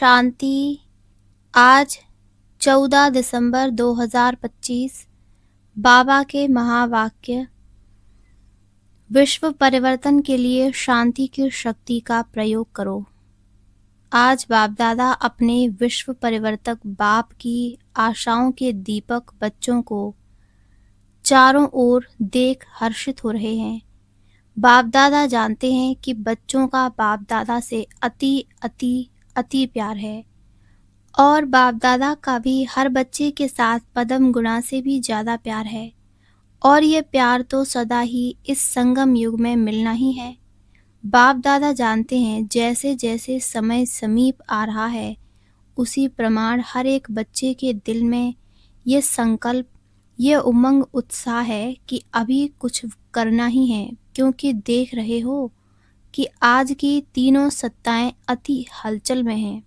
शांति। आज 14 दिसंबर 2025। बाबा के महावाक्य। विश्व परिवर्तन के लिए शांति की शक्ति का प्रयोग करो। आज बाप दादा अपने विश्व परिवर्तक बाप की आशाओं के दीपक बच्चों को चारों ओर देख हर्षित हो रहे हैं। बाप दादा जानते हैं कि बच्चों का बाप दादा से अति अति अति प्यार है और बाप दादा का भी हर बच्चे के साथ पदम गुणा से भी ज़्यादा प्यार है और ये प्यार तो सदा ही इस संगम युग में मिलना ही है। बाप दादा जानते हैं जैसे जैसे समय समीप आ रहा है उसी प्रमाण हर एक बच्चे के दिल में ये संकल्प, ये उमंग उत्साह है कि अभी कुछ करना ही है, क्योंकि देख रहे हो कि आज की तीनों सत्ताएं अति हलचल में हैं।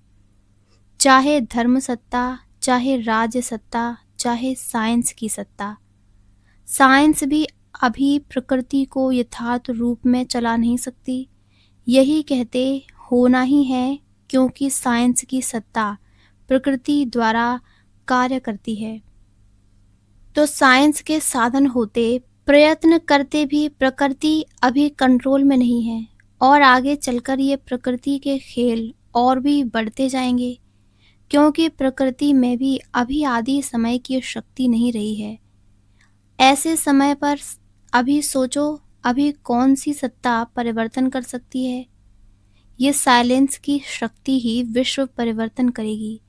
चाहे धर्म सत्ता, चाहे राज्य सत्ता, चाहे साइंस की सत्ता। साइंस भी अभी प्रकृति को यथार्थ रूप में चला नहीं सकती। यही कहते होना ही है, क्योंकि साइंस की सत्ता प्रकृति द्वारा कार्य करती है। तो साइंस के साधन होते प्रयत्न करते भी प्रकृति अभी कंट्रोल में नहीं है और आगे चलकर ये प्रकृति के खेल और भी बढ़ते जाएंगे, क्योंकि प्रकृति में भी अभी आदि समय की शक्ति नहीं रही है। ऐसे समय पर अभी सोचो, अभी कौन सी सत्ता परिवर्तन कर सकती है? ये साइलेंस की शक्ति ही विश्व परिवर्तन करेगी।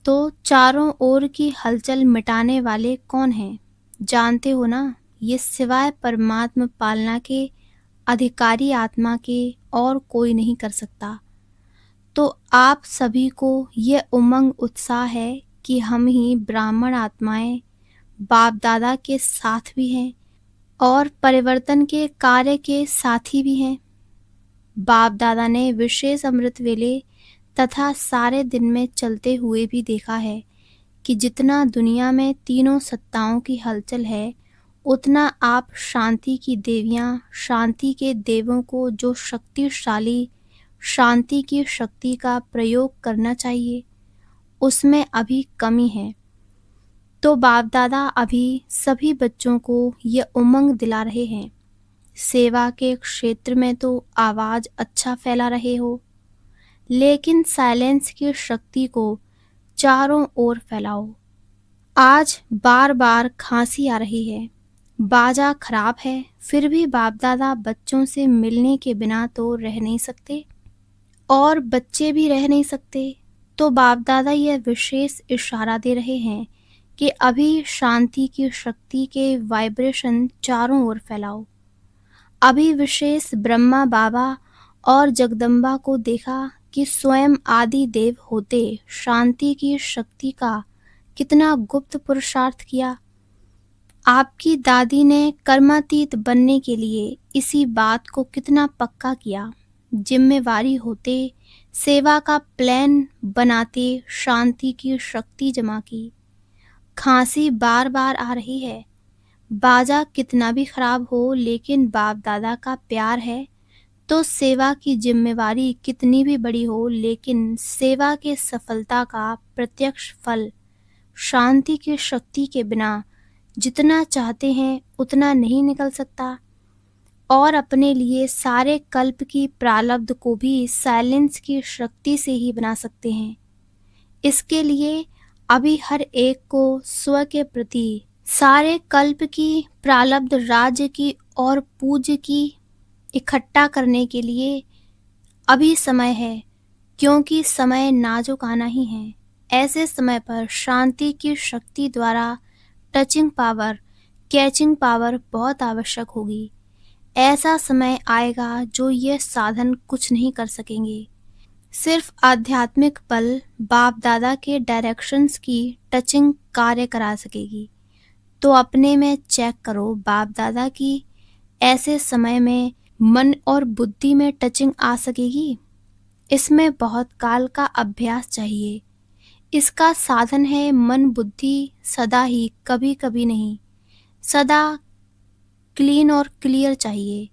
तो चारों ओर की हलचल मिटाने वाले कौन हैं? जानते हो ना, ये सिवाय परमात्मा पालना के अधिकारी आत्मा के और कोई नहीं कर सकता। तो आप सभी को ये उमंग उत्साह है कि हम ही ब्राह्मण आत्माएं बाप दादा के साथ भी हैं और परिवर्तन के कार्य के साथी भी हैं। बाप दादा ने विशेष अमृत वेले तथा सारे दिन में चलते हुए भी देखा है कि जितना दुनिया में तीनों सत्ताओं की हलचल है, उतना आप शांति की देवियां, शांति के देवों को जो शक्तिशाली शांति की शक्ति का प्रयोग करना चाहिए, उसमें अभी कमी है। तो बाप दादा अभी सभी बच्चों को ये उमंग दिला रहे हैं। सेवा के क्षेत्र में तो आवाज़ अच्छा फैला रहे हो, लेकिन साइलेंस की शक्ति को चारों ओर फैलाओ। आज बार बार खांसी आ रही है, बाजा खराब है, फिर भी बाप दादा बच्चों से मिलने के बिना तो रह नहीं सकते और बच्चे भी रह नहीं सकते। तो बाप दादा यह विशेष इशारा दे रहे हैं कि अभी शांति की शक्ति के वाइब्रेशन चारों ओर फैलाओ। अभी विशेष ब्रह्मा बाबा और जगदम्बा को देखा कि स्वयं आदि देव होते शांति की शक्ति का कितना गुप्त पुरुषार्थ किया। आपकी दादी ने कर्मातीत बनने के लिए इसी बात को कितना पक्का किया। जिम्मेवारी होते सेवा का प्लान बनाते शांति की शक्ति जमा की। खांसी बार बार आ रही है, बाजा कितना भी खराब हो, लेकिन बाप दादा का प्यार है। तो सेवा की जिम्मेवारी कितनी भी बड़ी हो, लेकिन सेवा के सफलता का प्रत्यक्ष फल शांति की शक्ति के बिना जितना चाहते हैं उतना नहीं निकल सकता। और अपने लिए सारे कल्प की प्रारब्ध को भी साइलेंस की शक्ति से ही बना सकते हैं। इसके लिए अभी हर एक को स्व के प्रति सारे कल्प की प्रारब्ध राज्य की और पूज्य की इकट्ठा करने के लिए अभी समय है, क्योंकि समय नाजुक आना ही है। ऐसे समय पर शांति की शक्ति द्वारा टचिंग पावर, कैचिंग पावर बहुत आवश्यक होगी। ऐसा समय आएगा जो ये साधन कुछ नहीं कर सकेंगे। सिर्फ आध्यात्मिक बल बाप दादा के डायरेक्शंस की टचिंग कार्य करा सकेगी। तो अपने में चेक करो, बाप दादा की ऐसे समय में मन और बुद्धि में टचिंग आ सकेगी? इसमें बहुत काल का अभ्यास चाहिए। इसका साधन है मन बुद्धि सदा ही, कभी कभी नहीं, सदा क्लीन और क्लियर चाहिए।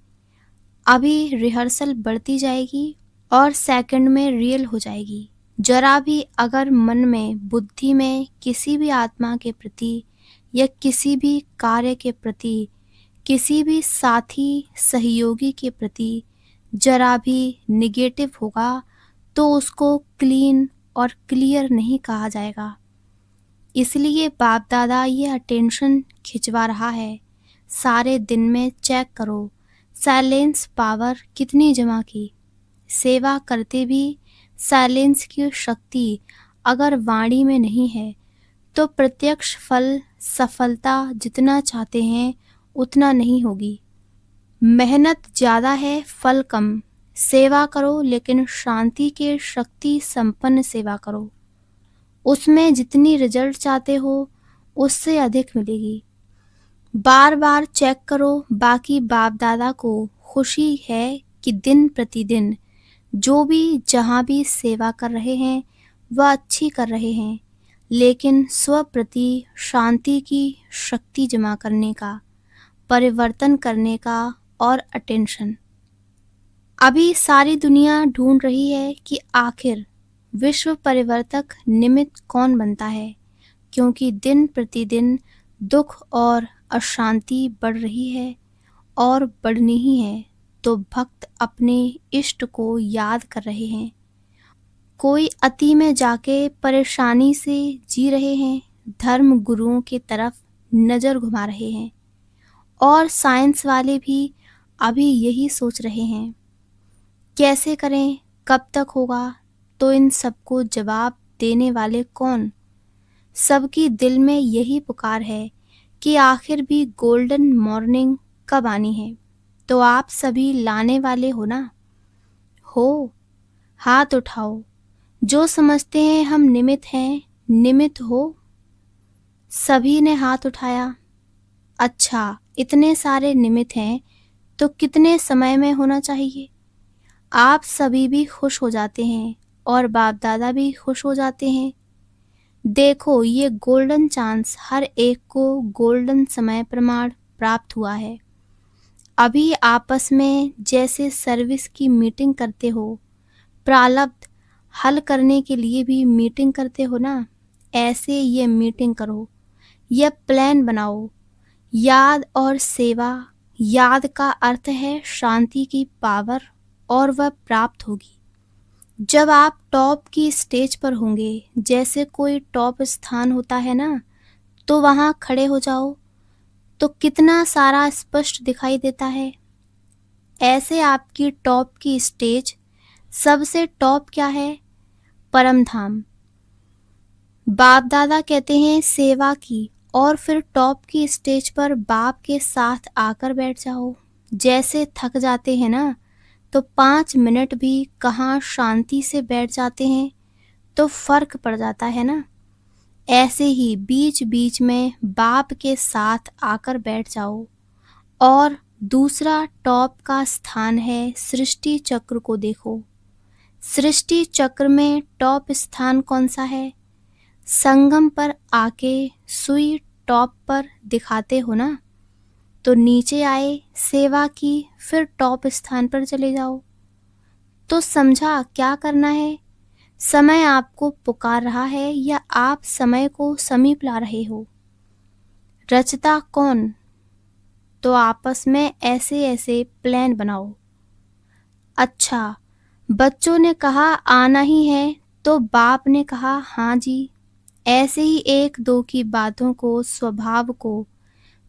अभी रिहर्सल बढ़ती जाएगी और सेकंड में रियल हो जाएगी। जरा भी अगर मन में, बुद्धि में किसी भी आत्मा के प्रति या किसी भी कार्य के प्रति, किसी भी साथी सहयोगी के प्रति जरा भी निगेटिव होगा तो उसको क्लीन और क्लियर नहीं कहा जाएगा। इसलिए बाप दादा ये अटेंशन खिंचवा रहा है, सारे दिन में चेक करो साइलेंस पावर कितनी जमा की। सेवा करते भी साइलेंस की शक्ति अगर वाणी में नहीं है तो प्रत्यक्ष फल, सफलता जितना चाहते हैं उतना नहीं होगी। मेहनत ज़्यादा है, फल कम। सेवा करो लेकिन शांति के शक्ति संपन्न सेवा करो, उसमें जितनी रिजल्ट चाहते हो उससे अधिक मिलेगी। बार बार चेक करो। बाकी बाप दादा को खुशी है कि दिन प्रतिदिन जो भी जहाँ भी सेवा कर रहे हैं वह अच्छी कर रहे हैं, लेकिन स्व प्रति शांति की शक्ति जमा करने का, परिवर्तन करने का और अटेंशन। अभी सारी दुनिया ढूंढ रही है कि आखिर विश्व परिवर्तक निमित्त कौन बनता है, क्योंकि दिन प्रतिदिन दुख और अशांति बढ़ रही है और बढ़नी ही है। तो भक्त अपने इष्ट को याद कर रहे हैं, कोई अति में जाके परेशानी से जी रहे हैं, धर्म गुरुओं की तरफ नज़र घुमा रहे हैं। और साइंस वाले भी अभी यही सोच रहे हैं, कैसे करें, कब तक होगा। तो इन सबको जवाब देने वाले कौन? सबकी दिल में यही पुकार है कि आखिर भी गोल्डन मॉर्निंग कब आनी है। तो आप सभी लाने वाले हो ना? हो, हाथ उठाओ। जो समझते हैं हम निमित्त हैं, निमित्त हो। सभी ने हाथ उठाया। अच्छा, इतने सारे निमित्त हैं तो कितने समय में होना चाहिए? आप सभी भी खुश हो जाते हैं और बाप दादा भी खुश हो जाते हैं। देखो, ये गोल्डन चांस हर एक को गोल्डन समय प्रमाण प्राप्त हुआ है। अभी आपस में जैसे सर्विस की मीटिंग करते हो, प्रारब्ध हल करने के लिए भी मीटिंग करते हो ना, ऐसे ये मीटिंग करो, यह प्लान बनाओ। याद और सेवा। याद का अर्थ है शांति की पावर और वह प्राप्त होगी जब आप टॉप की स्टेज पर होंगे। जैसे कोई टॉप स्थान होता है ना, तो वहाँ खड़े हो जाओ तो कितना सारा स्पष्ट दिखाई देता है। ऐसे आपकी टॉप की स्टेज, सबसे टॉप क्या है? परम धाम। बाप दादा कहते हैं सेवा की, और फिर टॉप की स्टेज पर बाप के साथ आकर बैठ जाओ। जैसे थक जाते हैं ना, तो 5 मिनट भी कहाँ शांति से बैठ जाते हैं तो फर्क पड़ जाता है ना। ऐसे ही बीच बीच में बाप के साथ आकर बैठ जाओ। और दूसरा टॉप का स्थान है सृष्टि चक्र को देखो। सृष्टि चक्र में टॉप स्थान कौन सा है? संगम पर आके सुई टॉप पर दिखाते हो ना, तो नीचे आए, सेवा की, फिर टॉप स्थान पर चले जाओ। तो समझा क्या करना है? समय आपको पुकार रहा है या आप समय को समीप ला रहे हो? रचता कौन? तो आपस में ऐसे ऐसे प्लान बनाओ। अच्छा, बच्चों ने कहा आना ही है, तो बाप ने कहा हाँ जी। ऐसे ही एक दो की बातों को, स्वभाव को,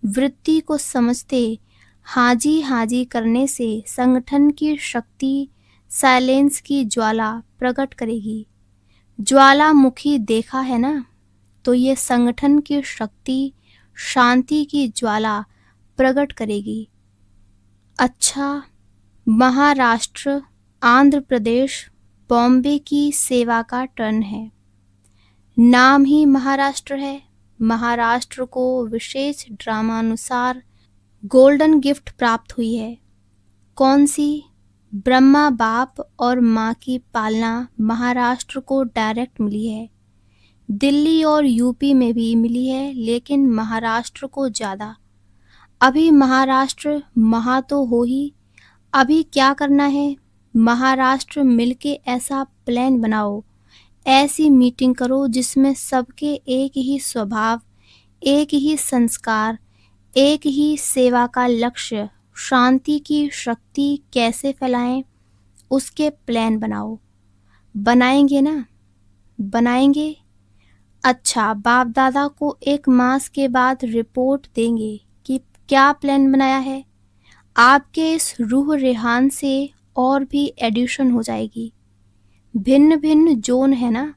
वृत्ति को समझते हाँ जी करने से संगठन की शक्ति, साइलेंस की ज्वाला प्रकट करेगी। ज्वालामुखी देखा है ना, तो ये संगठन की शक्ति, शांति की ज्वाला प्रकट करेगी। अच्छा, महाराष्ट्र, आंध्र प्रदेश, बॉम्बे की सेवा का टर्न है। नाम ही महाराष्ट्र है। महाराष्ट्र को विशेष ड्रामानुसार गोल्डन गिफ्ट प्राप्त हुई है। कौन सी? ब्रह्मा बाप और माँ की पालना महाराष्ट्र को डायरेक्ट मिली है। दिल्ली और यूपी में भी मिली है, लेकिन महाराष्ट्र को ज़्यादा। अभी महाराष्ट्र महा तो हो ही। अभी क्या करना है? महाराष्ट्र मिलके ऐसा प्लान बनाओ, ऐसी मीटिंग करो जिसमें सबके एक ही स्वभाव, एक ही संस्कार, एक ही सेवा का लक्ष्य, शांति की शक्ति कैसे फैलाएं, उसके प्लान बनाओ। बनाएंगे ना? बनाएंगे। अच्छा, बाप दादा को 1 मास के बाद रिपोर्ट देंगे कि क्या प्लान बनाया है। आपके इस रूह रेहान से और भी एडिशन हो जाएगी। भिन्न भिन्न जोन है ना,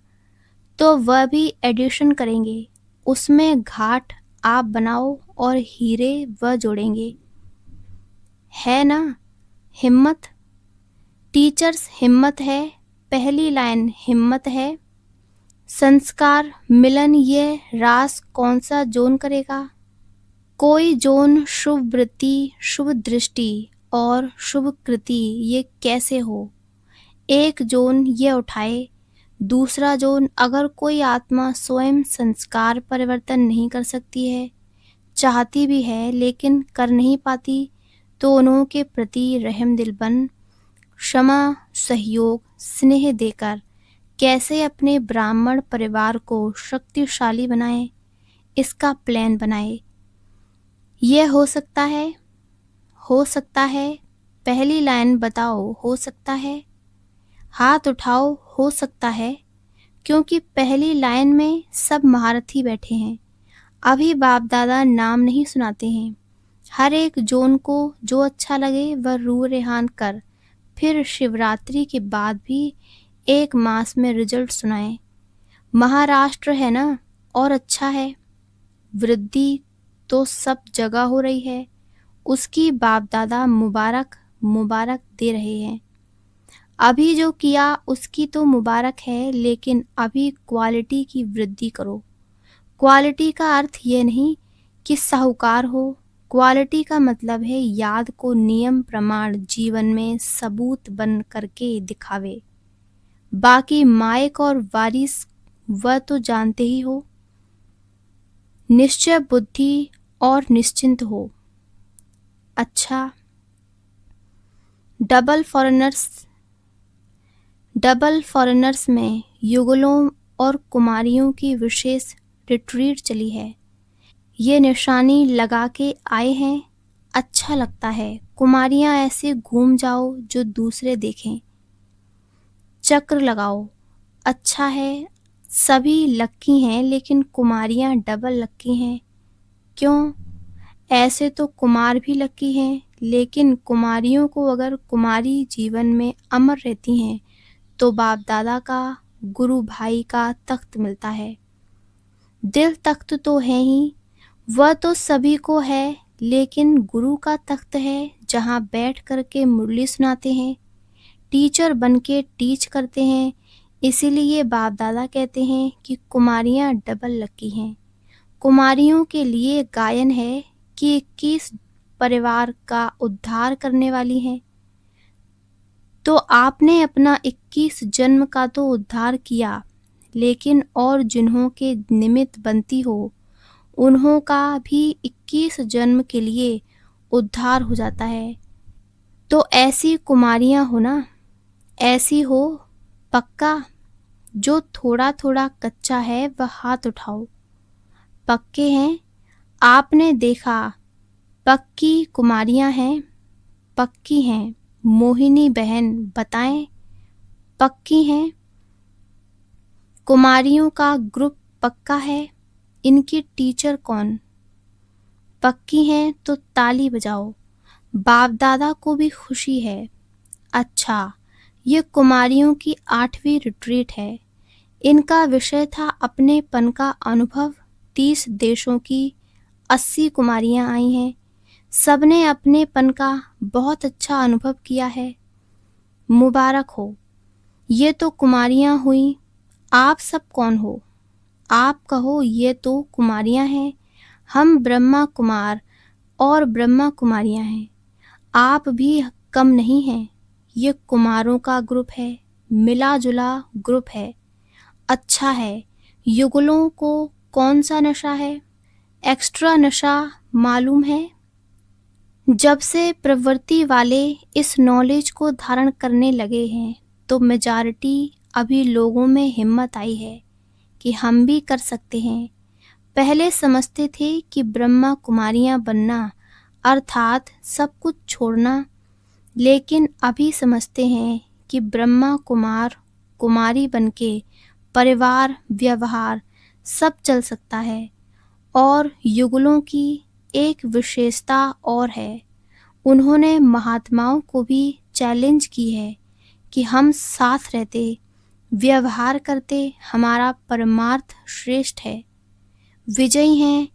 तो वह भी एडिशन करेंगे। उसमें घाट आप बनाओ और हीरे वह जोड़ेंगे। है ना हिम्मत? टीचर्स हिम्मत है। पहली लाइन हिम्मत है। संस्कार मिलन ये रास कौन सा जोन करेगा? कोई जोन शुभ वृत्ति, शुभ दृष्टि और शुभ कृति ये कैसे हो? एक जोन ये उठाए। दूसरा जोन, अगर कोई आत्मा स्वयं संस्कार परिवर्तन नहीं कर सकती है, चाहती भी है लेकिन कर नहीं पाती, तो उन्हों के प्रति रहम दिल बन क्षमा, सहयोग, स्नेह देकर कैसे अपने ब्राह्मण परिवार को शक्तिशाली बनाएं, इसका प्लान बनाए। यह हो सकता है? हो सकता है। पहली लाइन बताओ, हो सकता है? हाथ उठाओ, हो सकता है। क्योंकि पहली लाइन में सब महारथी बैठे हैं। अभी बाप दादा नाम नहीं सुनाते हैं। हर एक जोन को जो अच्छा लगे वह रूह रेहान कर, फिर शिवरात्रि के बाद भी 1 मास में रिजल्ट सुनाएं। महाराष्ट्र है ना, और अच्छा है। वृद्धि तो सब जगह हो रही है। उसकी बाप दादा मुबारक मुबारक दे रहे हैं। अभी जो किया उसकी तो मुबारक है, लेकिन अभी क्वालिटी की वृद्धि करो। क्वालिटी का अर्थ ये नहीं कि साहूकार हो। क्वालिटी का मतलब है याद को नियम प्रमाण जीवन में सबूत बन करके दिखावे। बाकी मायक और वारिस वह तो जानते ही हो। निश्चय बुद्धि और निश्चिंत हो। अच्छा, डबल फॉरेनर्स में युगलों और कुमारियों की विशेष रिट्रीट चली है। ये निशानी लगा के आए हैं। अच्छा लगता है। कुमारियां ऐसे घूम जाओ जो दूसरे देखें। चक्र लगाओ। अच्छा है। सभी लक्की हैं, लेकिन कुमारियां डबल लक्की हैं। क्यों? ऐसे तो कुमार भी लक्की हैं, लेकिन कुमारियों को अगर कुमारी जीवन में अमर रहती हैं तो बाप दादा का, गुरु भाई का तख्त मिलता है। दिल तख्त तो है ही, वह तो सभी को है, लेकिन गुरु का तख्त है जहाँ बैठ करके मुरली सुनाते हैं, टीचर बन के टीच करते हैं। इसीलिए बाप दादा कहते हैं कि कुमारियाँ डबल लकी हैं। कुमारियों के लिए गायन है कि 21 परिवार का उद्धार करने वाली हैं। तो आपने अपना 21 जन्म का तो उद्धार किया, लेकिन और जिन्हों के निमित्त बनती हो उन्हों का भी 21 जन्म के लिए उद्धार हो जाता है। तो ऐसी कुमारियां हो ना, ऐसी हो पक्का। जो थोड़ा थोड़ा कच्चा है वह हाथ उठाओ। पक्के हैं? आपने देखा पक्की कुमारियां हैं। पक्की हैं। मोहिनी बहन बताएं, पक्की हैं? कुमारियों का ग्रुप पक्का है। इनकी टीचर कौन? पक्की हैं तो ताली बजाओ। बाप दादा को भी खुशी है। अच्छा, ये कुमारियों की 8वीं रिट्रीट है। इनका विषय था अपनेपन का अनुभव। 30 देशों की 80 कुमारियां आई हैं। सबने अपनेपन का बहुत अच्छा अनुभव किया है। मुबारक हो। ये तो कुमारियां हुई। आप सब कौन हो? आप कहो ये तो कुमारियां हैं। हम ब्रह्मा कुमार और ब्रह्मा कुमारियां हैं। आप भी कम नहीं हैं। ये कुमारों का ग्रुप है, मिला जुला ग्रुप है। अच्छा है। युगलों को कौन सा नशा है? एक्स्ट्रा नशा मालूम है। जब से प्रवृत्ति वाले इस नॉलेज को धारण करने लगे हैं तो मेजॉरिटी अभी लोगों में हिम्मत आई है कि हम भी कर सकते हैं। पहले समझते थे कि ब्रह्मा कुमारियां बनना अर्थात सब कुछ छोड़ना, लेकिन अभी समझते हैं कि ब्रह्मा कुमार कुमारी बनके परिवार व्यवहार सब चल सकता है। और युगलों की एक विशेषता और है, उन्होंने महात्माओं को भी चैलेंज की है कि हम साथ रहते व्यवहार करते हमारा परमार्थ श्रेष्ठ है। विजयी हैं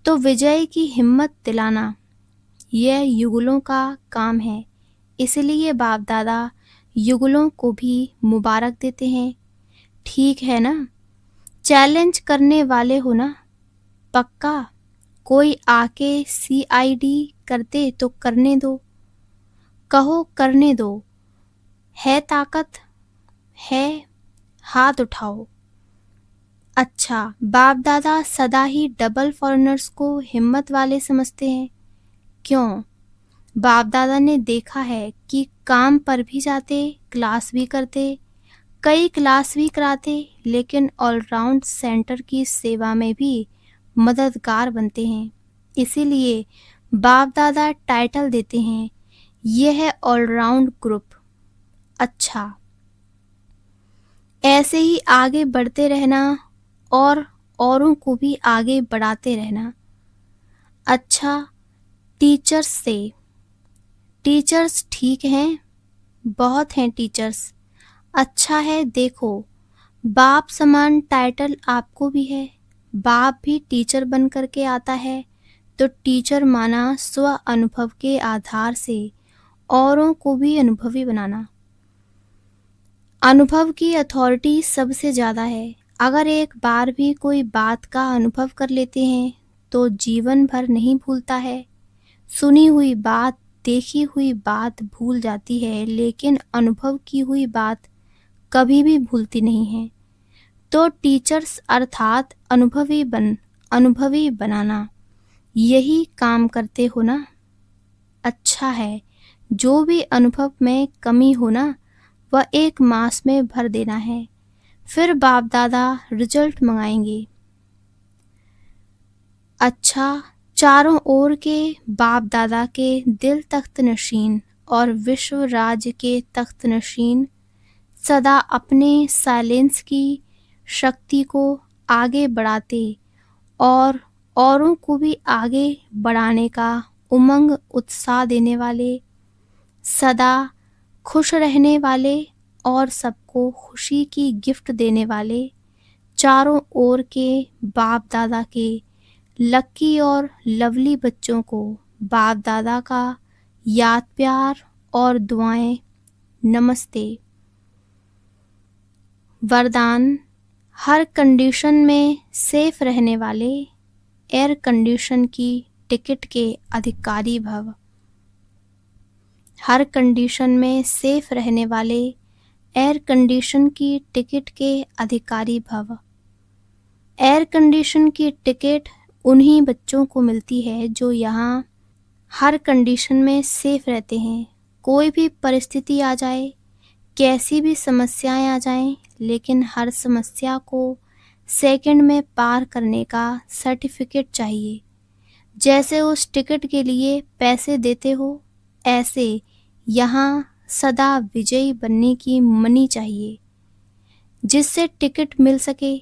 तो विजय की हिम्मत दिलाना यह युगलों का काम है। इसलिए बाप दादा युगलों को भी मुबारक देते हैं। ठीक है ना? चैलेंज करने वाले हो ना? पक्का? कोई आके CID करते तो करने दो, कहो करने दो। है ताकत? है? हाथ उठाओ। अच्छा, बाप दादा सदा ही डबल फॉरेनर्स को हिम्मत वाले समझते हैं। क्यों? बाप दादा ने देखा है कि काम पर भी जाते, क्लास भी करते, कई क्लास भी कराते, लेकिन ऑलराउंड सेंटर की सेवा में भी मददगार बनते हैं। इसीलिए बाप दादा टाइटल देते हैं, यह है ऑलराउंड ग्रुप। अच्छा, ऐसे ही आगे बढ़ते रहना और औरों को भी आगे बढ़ाते रहना। अच्छा, टीचर्स से, टीचर्स ठीक हैं, बहुत हैं टीचर्स। अच्छा है, देखो बाप समान टाइटल आपको भी है। बाप भी टीचर बन करके आता है, तो टीचर माना स्व अनुभव के आधार से औरों को भी अनुभवी बनाना। अनुभव की अथॉरिटी सबसे ज़्यादा है। अगर एक बार भी कोई बात का अनुभव कर लेते हैं तो जीवन भर नहीं भूलता है। सुनी हुई बात, देखी हुई बात भूल जाती है, लेकिन अनुभव की हुई बात कभी भी भूलती नहीं है। तो टीचर्स अर्थात अनुभवी बनाना, यही काम करते हो ना? अच्छा है, जो भी अनुभव में कमी हो ना, वह 1 मास में भर देना है, फिर बाप दादा रिजल्ट मंगाएंगे। अच्छा, चारों ओर के बाप दादा के दिल तख्त नशीन और विश्व राज्य के तख्त नशीन सदा अपने साइलेंस की शक्ति को आगे बढ़ाते और औरों को भी आगे बढ़ाने का उमंग उत्साह देने वाले, सदा खुश रहने वाले और सबको खुशी की गिफ्ट देने वाले, चारों ओर के बाप दादा के लक्की और लवली बच्चों को बाप दादा का याद प्यार और दुआएं। नमस्ते। वरदान, हर कंडीशन में सेफ रहने वाले एयर कंडीशन की टिकट के अधिकारी भव। हर कंडीशन में सेफ रहने वाले एयर कंडीशन की टिकट के अधिकारी भव। एयर कंडीशन की टिकट उन्हीं बच्चों को मिलती है जो यहाँ हर कंडीशन में सेफ रहते हैं। कोई भी परिस्थिति आ जाए, कैसी भी समस्याएं आ जाएं, लेकिन हर समस्या को सेकंड में पार करने का सर्टिफिकेट चाहिए। जैसे उस टिकट के लिए पैसे देते हो, ऐसे यहाँ सदा विजयी बनने की मनी चाहिए, जिससे टिकट मिल सके।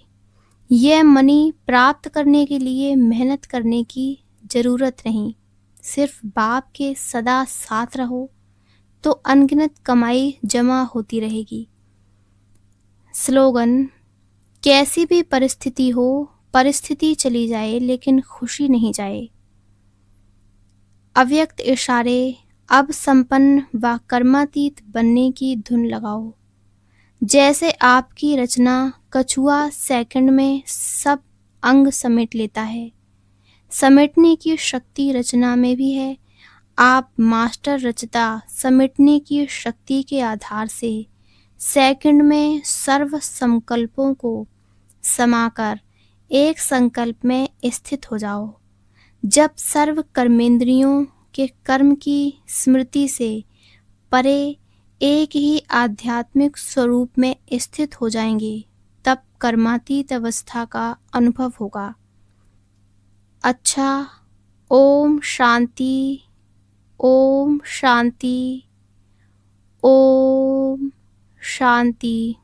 यह मनी प्राप्त करने के लिए मेहनत करने की ज़रूरत नहीं, सिर्फ बाप के सदा साथ रहो तो अनगिनत कमाई जमा होती रहेगी। स्लोगन, कैसी भी परिस्थिति हो, परिस्थिति चली जाए लेकिन खुशी नहीं जाए। अव्यक्त इशारे, अब संपन्न व कर्मातीत बनने की धुन लगाओ। जैसे आपकी रचना कछुआ सेकंड में सब अंग समेट लेता है, समेटने की शक्ति रचना में भी है। आप मास्टर रचता समेटने की शक्ति के आधार से सेकंड में सर्व संकल्पों को समाकर एक संकल्प में स्थित हो जाओ। जब सर्व कर्मेंद्रियों के कर्म की स्मृति से परे एक ही आध्यात्मिक स्वरूप में स्थित हो जाएंगे, तब कर्मातीत अवस्था का अनुभव होगा। अच्छा, ओम शांति, ओम शांति, ओम शांति।